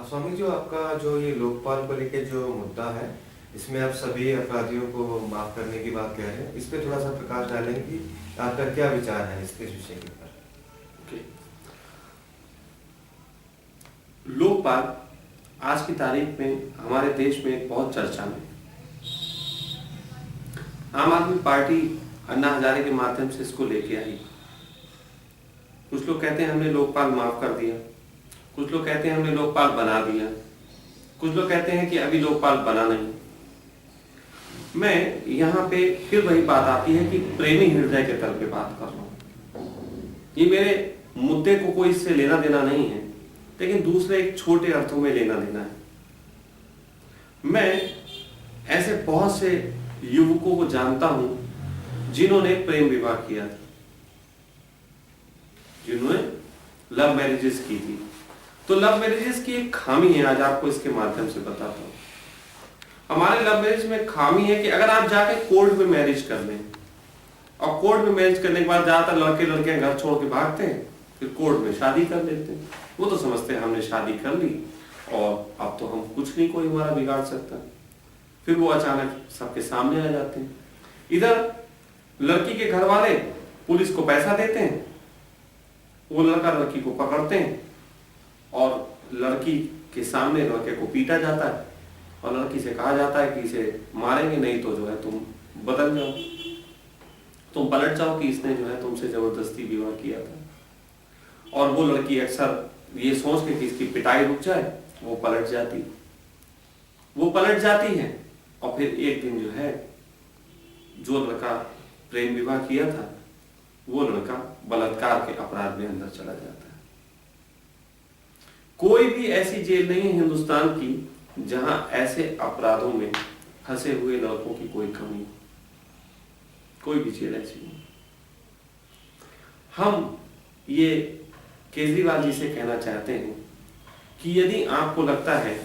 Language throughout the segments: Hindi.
स्वामी जी, आपका जो ये लोकपाल को लेके जो मुद्दा है, इसमें आप सभी अपराधियों को माफ करने की बात कह रहे हैं। इस पे थोड़ा सा प्रकाश डालें कि आपका क्या विचार है इसके विषय के ऊपर। ओके। लोकपाल आज की तारीख में हमारे देश में बहुत चर्चा में। आम आदमी पार्टी अन्ना हजारे के माध्यम से इसको लेके आई। कुछ लोग कहते हैं हमने लोकपाल माफ कर दिया, कुछ लोग कहते हैं हमने लोकपाल बना दिया, कुछ लोग कहते हैं कि अभी लोकपाल बना नहीं। मैं यहाँ पे फिर वही बात आती है कि प्रेमी हृदय के तल पे बात कर रहा हूँ। ये मेरे मुद्दे को कोई इससे लेना देना नहीं है, लेकिन दूसरे एक छोटे अर्थों में लेना देना है। मैं ऐसे बहुत से युवकों को जानता हूं जिन्होंने प्रेम विवाह किया था, जिन्होंने लव मैरिजेस की थी। तो लव मैरिजेस की एक खामी है, आज आपको इसके माध्यम से बताता हूं। हमारे लव मैरिज में खामी है कि अगर आप जाके कोर्ट में मैरिज कर लें, और कोर्ट में मैरिज करने के बाद ज्यादातर लड़के लड़कियां घर छोड़ के भागते हैं, फिर कोर्ट में शादी कर लेते हैं। वो तो समझते हैं हमने शादी कर ली और अब तो हम कुछ नहीं कोई हमारा बिगाड़ सकता। फिर वो अचानक सबके सामने आ जाते हैं। इधर लड़की के घर वाले पुलिस को पैसा देते हैं, वो लड़का लड़की को पकड़ते हैं और लड़की के सामने लड़के को पीटा जाता है और लड़की से कहा जाता है कि इसे मारेंगे नहीं तो जो है तुम बदल जाओ, तुम पलट जाओ कि इसने जो है तुमसे जबरदस्ती विवाह किया था। और वो लड़की अक्सर ये सोच के कि इसकी पिटाई रुक जाए, वो पलट जाती है और फिर एक दिन जो है जो लड़का प्रेम विवाह किया था वो लड़का बलात्कार के अपराध में अंदर चला जाता है। कोई भी ऐसी जेल नहीं है हिंदुस्तान की जहां ऐसे अपराधों में फंसे हुए लड़कों की कोई कमी हो। कोई भी जेल ऐसी नहीं। हम ये केजरीवाल जी से कहना चाहते हैं कि यदि आपको लगता है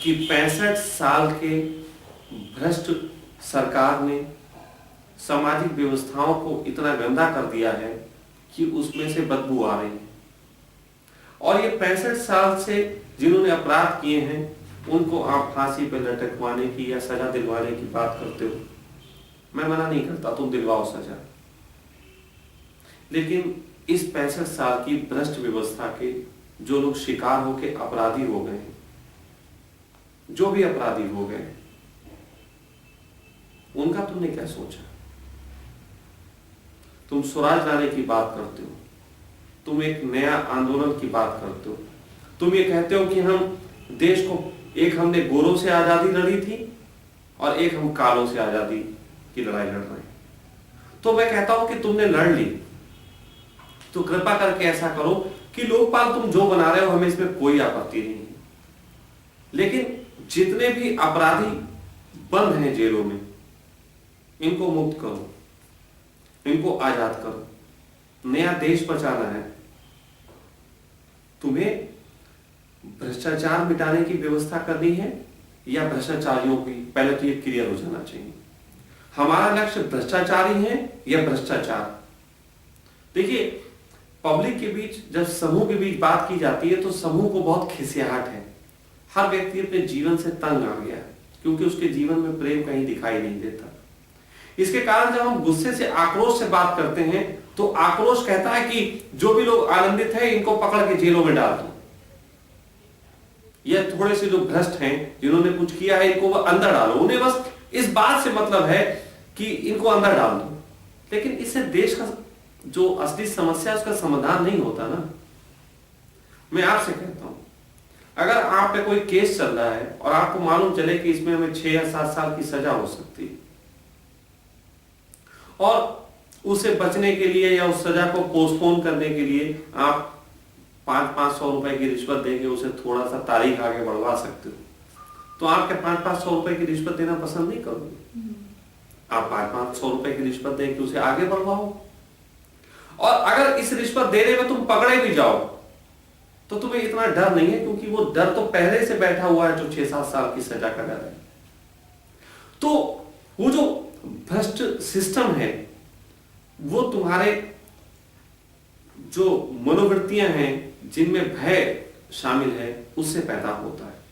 कि 65 साल के भ्रष्ट सरकार ने सामाजिक व्यवस्थाओं को इतना गंदा कर दिया है कि उसमें से बदबू आ रही है, और ये 65 साल से जिन्होंने अपराध किए हैं उनको आप फांसी पर लटकवाने की या सजा दिलवाने की बात करते हो, मैं मना नहीं करता, तुम दिलवाओ सजा। लेकिन इस 65 साल की भ्रष्ट व्यवस्था के जो लोग शिकार होके अपराधी हो गए, जो भी अपराधी हो गए, उनका तुमने क्या सोचा? तुम स्वराज लाने की बात करते हो, तुम एक नया आंदोलन की बात करते हो, तुम ये कहते हो कि हम देश को, एक हमने गोरों से आजादी लड़ी थी और एक हम कालों से आजादी की लड़ाई लड़ रहे हैं। तो मैं कहता हूं कि तुमने लड़ ली तो कृपा करके ऐसा करो कि लोकपाल तुम जो बना रहे हो हमें इसमें कोई आपत्ति नहीं है, लेकिन जितने भी अपराधी बंद हैं जेलों में इनको मुक्त करो, इनको आजाद करो। नया देश बचाना है, तुम्हें भ्रष्टाचार मिटाने की व्यवस्था करनी है या भ्रष्टाचारियों की, पहले तो ये क्लियर हो जाना चाहिए। हमारा लक्ष्य भ्रष्टाचारी है या भ्रष्टाचार? देखिए, पब्लिक के बीच जब समूह के बीच बात की जाती है तो समूह को बहुत खिसियाहट है। हर व्यक्ति अपने जीवन से तंग आ गया है क्योंकि उसके जीवन में प्रेम कहीं दिखाई नहीं देता। इसके कारण जब हम गुस्से से, आक्रोश से बात करते हैं तो आक्रोश कहता है कि जो भी लोग आनंदित हैं इनको पकड़ के जेलों में डाल दो, या थोड़े से जो भ्रष्ट हैं जिन्होंने कुछ किया है इनको अंदर डालो। उन्हें बस इस बात से मतलब है कि इनको अंदर डाल दो, लेकिन इससे देश का जो असली समस्या है उसका समाधान नहीं होता ना। मैं आपसे कहता हूं, अगर आप पे कोई केस चल रहा है और आपको मालूम चले कि इसमें हमें 6 या 7 साल की सजा हो सकती है, और उसे बचने के लिए या उस सजा को पोस्टपोन करने के लिए आप 500-500 रुपए की रिश्वत देके उसे थोड़ा सा तारीख आगे बढ़वा सकते हो, तो आप क्या 500-500 रुपए की रिश्वत देना पसंद नहीं करोगे? आप 500-500 रुपए की रिश्वत देके उसे आगे बढ़वाओ। और अगर इस रिश्वत देने में तुम पकड़े भी जाओ तो तुम्हें इतना डर नहीं है, क्योंकि वो डर तो पहले से बैठा हुआ है जो 6-7 साल की सजा का डर है। तो वो जो भ्रष्ट सिस्टम है वो तुम्हारे जो मनोवृत्तियां हैं जिनमें भय शामिल है उससे पैदा होता है।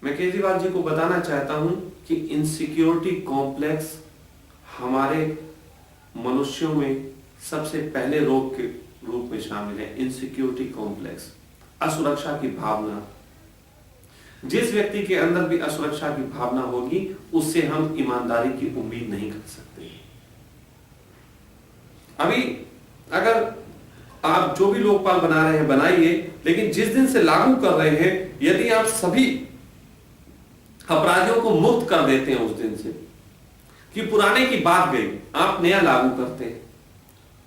मैं केजरीवाल जी को बताना चाहता हूं कि इनसिक्योरिटी कॉम्प्लेक्स हमारे मनुष्यों में सबसे पहले रोग के रूप में शामिल है। इनसिक्योरिटी कॉम्प्लेक्स, असुरक्षा की भावना। जिस व्यक्ति के अंदर भी असुरक्षा की भावना होगी उससे हम ईमानदारी की उम्मीद नहीं कर सकते। अभी अगर आप जो भी लोकपाल बना रहे हैं बनाइए, लेकिन जिस दिन से लागू कर रहे हैं यदि आप सभी अपराधियों को मुक्त कर देते हैं उस दिन से कि पुराने की बात गई, आप नया लागू करते हैं,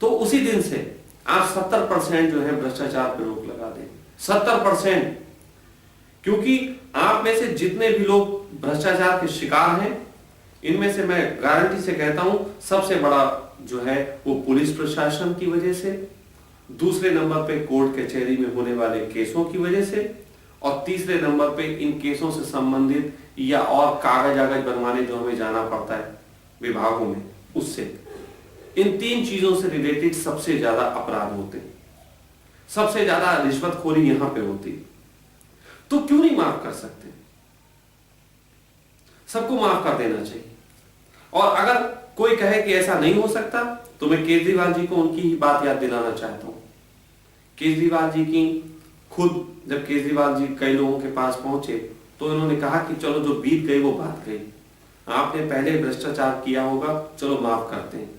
तो उसी दिन से आप 70% जो है भ्रष्टाचार पर रोक लगा दें। 70%। क्योंकि आप में से जितने भी लोग भ्रष्टाचार के शिकार हैं, इनमें से मैं गारंटी से कहता हूं सबसे बड़ा जो है वो पुलिस प्रशासन की वजह से, दूसरे नंबर पे कोर्ट कचहरी में होने वाले केसों की वजह से, और तीसरे नंबर पे इन केसों से संबंधित या और कागज बनवाने जो हमें जाना पड़ता है विभागों में, उससे। इन 3 चीजों से रिलेटेड सबसे ज्यादा अपराध होते हैं, सबसे ज्यादा रिश्वतखोरी यहां पे होती। तो क्यों नहीं माफ कर सकते? सबको माफ कर देना चाहिए। और अगर कोई कहे कि ऐसा नहीं हो सकता, तो मैं केजरीवाल जी को उनकी ही बात याद दिलाना चाहता हूं। केजरीवाल जी की खुद, जब केजरीवाल जी कई लोगों के पास पहुंचे तो इन्होंने कहा कि चलो जो बीत गई वो बात गई, आपने पहले भ्रष्टाचार किया होगा, चलो माफ करते हैं,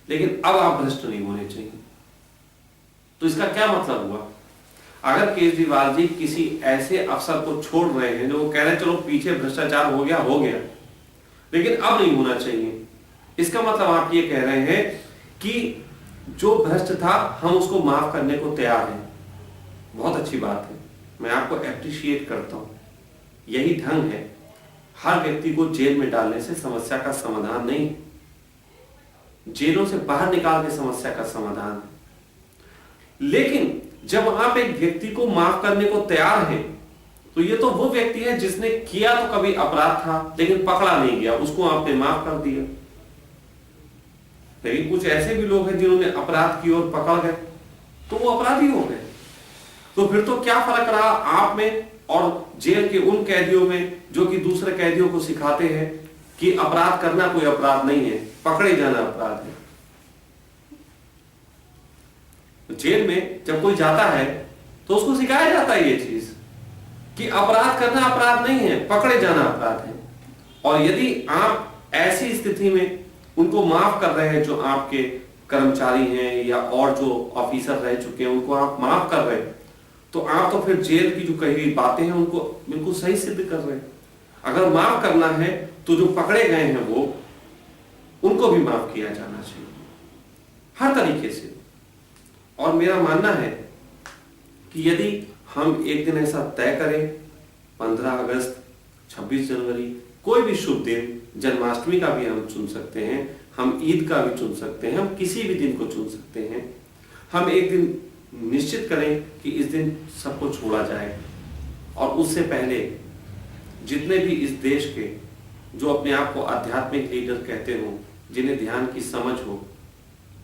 लेकिन अब आप भ्रष्ट नहीं होने चाहिए। तो इसका क्या मतलब हुआ? अगर केजरीवाल जी किसी ऐसे अफसर को छोड़ रहे हैं जो कह रहे हैं चलो पीछे भ्रष्टाचार हो गया लेकिन अब नहीं होना चाहिए, इसका मतलब आप ये कह रहे हैं कि जो भ्रष्ट था हम उसको माफ करने को तैयार हैं। बहुत अच्छी बात है, मैं आपको एप्रिशिएट करता हूं। यही ढंग है। हर व्यक्ति को जेल में डालने से समस्या का समाधान नहीं, जेलों से बाहर निकाल के समस्या का समाधान है। लेकिन जब आप एक व्यक्ति को माफ करने को तैयार हैं, तो ये तो वो व्यक्ति है जिसने किया तो कभी अपराध था लेकिन पकड़ा नहीं गया, उसको आपने माफ कर दिया। लेकिन कुछ ऐसे भी लोग हैं जिन्होंने अपराध की और पकड़ गए तो वो अपराधी हो गए। तो फिर तो क्या फर्क रहा आप में और जेल के उन कैदियों में जो कि दूसरे कैदियों को सिखाते हैं कि अपराध करना कोई अपराध नहीं है, पकड़े जाना अपराध है। जेल में जब कोई जाता है तो उसको सिखाया जाता है ये चीज कि अपराध करना अपराध नहीं है, पकड़े जाना अपराध है। और यदि आप ऐसी स्थिति में उनको माफ कर रहे हैं, जो आपके कर्मचारी हैं या और जो ऑफिसर रह चुके हैं उनको आप माफ कर रहे हैं, तो आप तो फिर जेल की जो कही हुई बातें हैं उनको बिल्कुल सही सिद्ध कर रहे हैं। अगर माफ करना है तो जो पकड़े गए हैं वो, उनको भी माफ किया जाना चाहिए हर तरीके से। और मेरा मानना है कि यदि हम एक दिन ऐसा तय करें, 15 अगस्त, 26 जनवरी, कोई भी शुभ दिन, जन्माष्टमी का भी हम चुन सकते हैं, हम ईद का भी चुन सकते हैं, हम किसी भी दिन को चुन सकते हैं। हम एक दिन निश्चित करें कि इस दिन सबको छोड़ा जाए, और उससे पहले जितने भी इस देश के जो अपने आप को आध्यात्मिक लीडर कहते हो, जिन्हें ध्यान की समझ हो,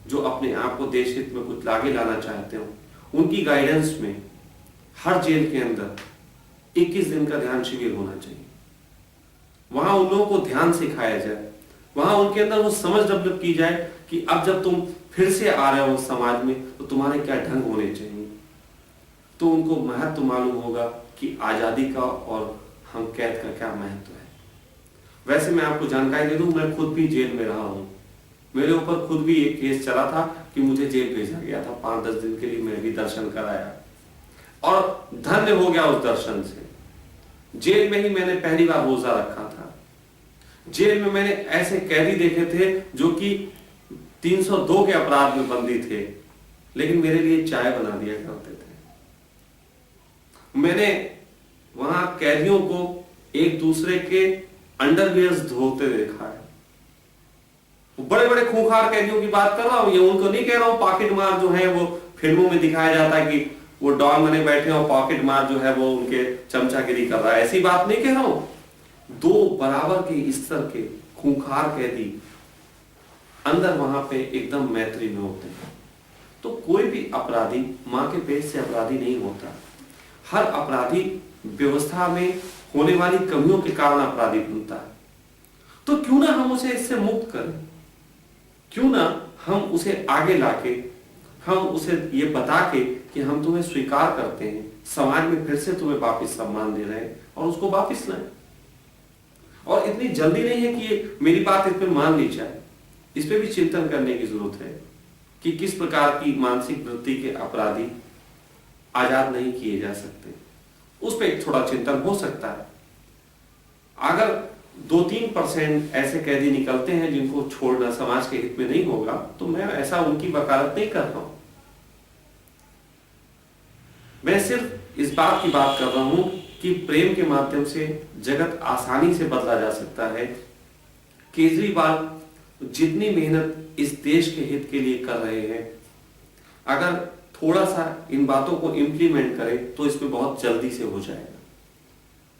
जो अपने आप को देश हित में कुछ आगे लाना चाहते हो, उनकी गाइडेंस में हर जेल के अंदर 21 दिन का ध्यान शिविर होना चाहिए। वहां उन लोगों को ध्यान सिखाया जाए, वहां उनके अंदर वो समझ डेवलप की जाए कि अब जब तुम फिर से आ रहे हो समाज में तो तुम्हारे क्या ढंग होने चाहिए। तो उनको महत्व मालूम होगा कि आजादी का और हम कैद का क्या महत्व है। वैसे मैं आपको जानकारी दे दूं, मैं खुद भी जेल में रहा हूं। मेरे ऊपर खुद भी एक केस चला था कि मुझे जेल भेजा गया था 5-10 दिन के लिए। मैं भी दर्शन कराया और धन्य हो गया उस दर्शन से। जेल में ही मैंने पहली बार रोजा रखा था। जेल में मैंने ऐसे कैदी देखे थे जो कि 302 के अपराध में बंदी थे, लेकिन मेरे लिए चाय बना दिया करते थे। मैंने वहां कैदियों को एक दूसरे के अंडरवियर्स धोते देखा है। बड़े बड़े खूंखार कैदियों की बात कर रहा हूं, ये उनको नहीं कह रहा हूं पॉकेट मार जो है वो फिल्मों में दिखाया जाता है कि वो डॉन बने बैठे और पॉकेट मार जो है वो उनके चमचागिरी कर रहा है, ऐसी बात नहीं कह रहा हूं। 2 बराबर के स्तर के खूंखार कैदी अंदर वहां पे एकदम मैत्री में होते हैं। तो कोई भी अपराधी मां के पेट से अपराधी नहीं होता। हर अपराधी व्यवस्था में होने वाली कमियों के कारण अपराधी बनता है। तो क्यों ना हम उसे इससे मुक्त करें, क्यों ना हम उसे आगे लाके हम उसे ये बता के कि हम तुम्हें स्वीकार करते हैं, समाज में फिर से तुम्हें वापस सम्मान दे रहे हैं और उसको वापस लाएं। और इतनी जल्दी नहीं है कि मेरी बात इस पे मान ली जाए, इस पे भी चिंतन करने की जरूरत है कि किस प्रकार की मानसिक वृत्ति के अपराधी आजाद नहीं किए जा सकते। उस पर थोड़ा चिंतन हो सकता है। अगर 2-3% ऐसे कैदी निकलते हैं जिनको छोड़ना समाज के हित में नहीं होगा, तो मैं ऐसा उनकी वकालत नहीं कर रहा हूं। मैं सिर्फ इस बात की बात कर रहा हूं कि प्रेम के माध्यम से जगत आसानी से बदला जा सकता है। केजरीवाल जितनी मेहनत इस देश के हित के लिए कर रहे हैं, अगर थोड़ा सा इन बातों को इंप्लीमेंट करें तो इसमें बहुत जल्दी से हो जाएगा।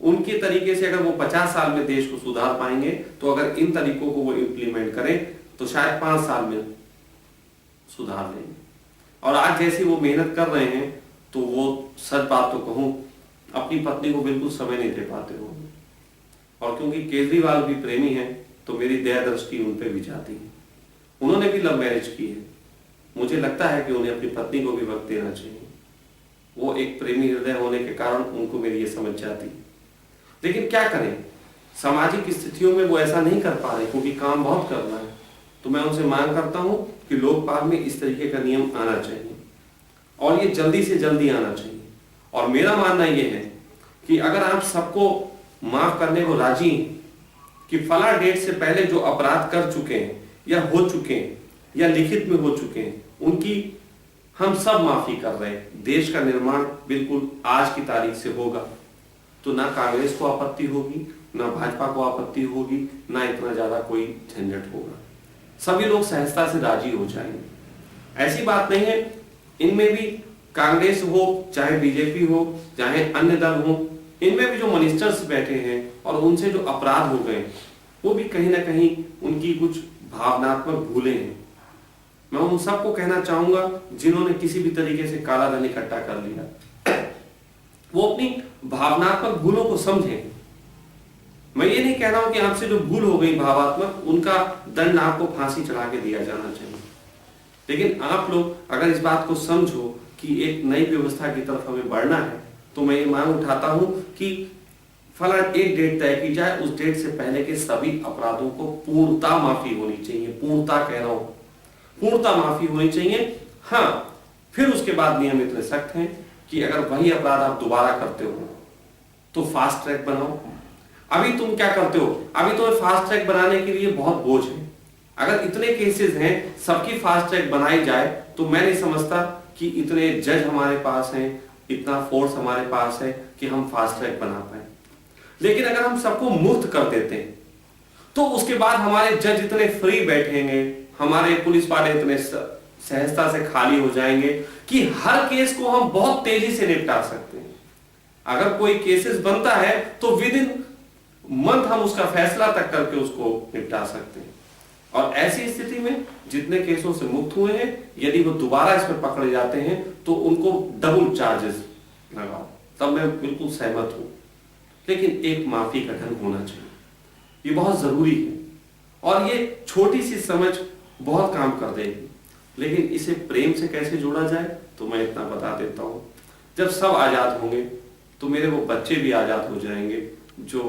उनके तरीके से अगर वो 50 साल में देश को सुधार पाएंगे, तो अगर इन तरीकों को वो इंप्लीमेंट करें तो शायद 5 साल में सुधार लेंगे। और आज जैसी वो मेहनत कर रहे हैं, तो वो सच बात तो कहूं, अपनी पत्नी को बिल्कुल समय नहीं दे पाते हो। और क्योंकि केजरीवाल भी प्रेमी हैं, तो मेरी दया दृष्टि उन पे भी जाती है। उन्होंने भी लव मैरिज की है। मुझे लगता है कि उन्हें अपनी पत्नी को भी वक्त देना चाहिए। वो एक प्रेमी हृदय होने के कारण उनको मेरी ये समझ जाती है। लेकिन क्या करें, सामाजिक स्थितियों में वो ऐसा नहीं कर पा रहे, क्योंकि काम बहुत करना है। तो मैं उनसे मांग करता हूं कि लोकपाल में इस तरीके का नियम आना चाहिए और ये जल्दी से जल्दी आना चाहिए। और मेरा मानना यह है कि अगर आप सबको माफ करने को राजी हैं कि फला डेट से पहले जो अपराध कर चुके हैं या हो चुके हैं या लिखित में हो चुके हैं, उनकी हम सब माफी कर रहे हैं, देश का निर्माण बिल्कुल आज की तारीख से होगा, तो ना कांग्रेस को आपत्ति होगी, ना भाजपा को आपत्ति होगी, ना इतना ज्यादा कोई झंझट होगा। सभी लोग सहजता से राजी हो जाएंगे। ऐसी बात नहीं है, इनमें भी कांग्रेस हो चाहे बीजेपी हो चाहे अन्य दल हो, इनमें भी जो मिनिस्टर्स बैठे हैं और उनसे जो अपराध हो गए, वो भी कहीं ना कहीं उनकी कुछ भावनात्मक भूलें हैं। मैं उन सबको कहना चाहूंगा जिन्होंने किसी भी तरीके से काला धन इकट्ठा कर लिया, वो अपनी भावनात्मक भूलों को समझें। मैं ये नहीं कह रहा हूं कि आपसे जो भूल हो गई भावात्मक, उनका दंड आपको फांसी चढ़ा के दिया जाना चाहिए। लेकिन आप लोग अगर इस बात को समझो कि एक नई व्यवस्था की तरफ हमें बढ़ना है, तो मैं ये मांग उठाता हूं कि फला एक डेट तय की जाए, उस डेट से पहले के सभी अपराधों को पूर्णता माफी होनी चाहिए। पूर्णता कह रहा हूं, पूर्णता माफी होनी चाहिए। हाँ, फिर उसके बाद नियम इतने सख्त हैं कि अगर वही अपराध आप दोबारा करते हो तो फास्ट ट्रैक बनाओ। अभी तुम क्या करते हो, अभी तुम्हें फास्ट ट्रैक बनाने के लिए बहुत बोझ है। अगर इतने केसेस हैं, सबकी फास्ट ट्रैक बनाई जाए, तो मैं नहीं समझता कि इतने जज हमारे पास हैं, इतना फोर्स हमारे पास है कि हम फास्ट ट्रैक बना पाए। लेकिन अगर हम सबको मुक्त कर देते हैं, तो उसके बाद हमारे जज इतने फ्री बैठेंगे, हमारे पुलिस वाले इतने सहजता से खाली हो जाएंगे कि हर केस को हम बहुत तेजी से निपटा सकते हैं। अगर कोई केसेस बनता है तो विद इन मंथ हम उसका फैसला तक करके उसको निपटा सकते हैं। और ऐसी स्थिति में जितने केसों से मुक्त हुए हैं, यदि वो दोबारा इसमें पकड़े जाते हैं तो उनको डबल चार्जेस लगाओ, तब मैं बिल्कुल सहमत हूं। लेकिन एक माफी का ढंग होना चाहिए, ये बहुत जरूरी है। और ये छोटी सी समझ बहुत काम कर देगी। लेकिन इसे प्रेम से कैसे जोड़ा जाए, तो मैं इतना बता देता हूं। जब सब आजाद होंगे तो मेरे वो बच्चे भी आजाद हो जाएंगे जो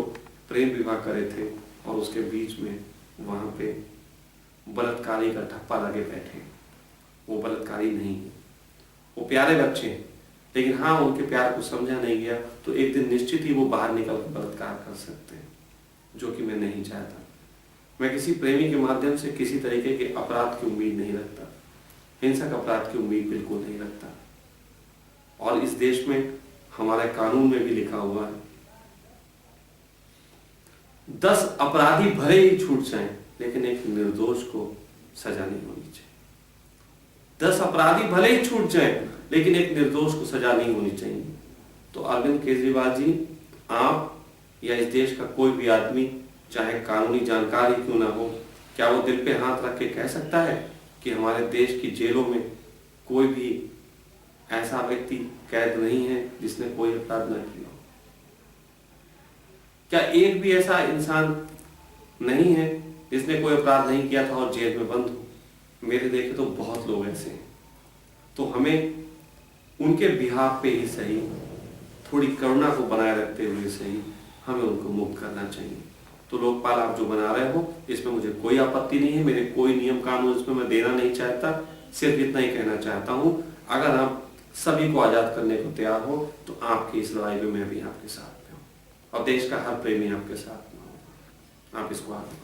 प्रेम विवाह करे थे और उसके बीच में वहां पे बलात्कारी का ठप्पा लगे बैठे। वो बलात्कारी नहीं है, वो प्यारे बच्चे हैं, लेकिन हाँ, उनके प्यार को समझा नहीं गया तो एक दिन निश्चित ही वो बाहर निकल कर बलात्कार कर सकते हैं, जो कि मैं नहीं चाहता। मैं किसी प्रेमी के माध्यम से किसी तरीके के अपराध की उम्मीद नहीं रखता, हिंसक अपराध की उम्मीद बिल्कुल नहीं रखता। और इस देश में हमारे कानून में भी लिखा हुआ है, 10 अपराधी भले ही छूट जाएं, लेकिन एक निर्दोष को सजा नहीं होनी चाहिए। 10 अपराधी भले ही छूट जाएं, लेकिन एक निर्दोष को सजा नहीं होनी चाहिए। तो अरविंद केजरीवाल जी, आप या इस देश का कोई भी आदमी, चाहे कानूनी जानकारी क्यों ना हो, क्या वो दिल पे हाथ रख के कह सकता है कि हमारे देश की जेलों में कोई भी ऐसा व्यक्ति कैद नहीं है जिसने कोई अपराध न किया हो। क्या एक भी ऐसा इंसान नहीं है जिसने कोई अपराध नहीं किया था और जेल में बंद हो? मेरे देखे तो बहुत लोग ऐसे हैं। तो हमें उनके बिहाफ पे ही सही, थोड़ी करुणा को बनाए रखते हुए सही, हमें उनको मुक्त करना चाहिए। तो लोकपाल आप जो बना रहे हो, इसमें मुझे कोई आपत्ति नहीं है, मेरे कोई नियम कानून इसमें मैं देना नहीं चाहता। सिर्फ इतना ही कहना चाहता हूं, अगर आप सभी को आजाद करने को तैयार हो तो आपकी इस लड़ाई में मैं भी आपके साथ में हूं और देश का हर प्रेमी आपके साथ में हो। आप इसको आगे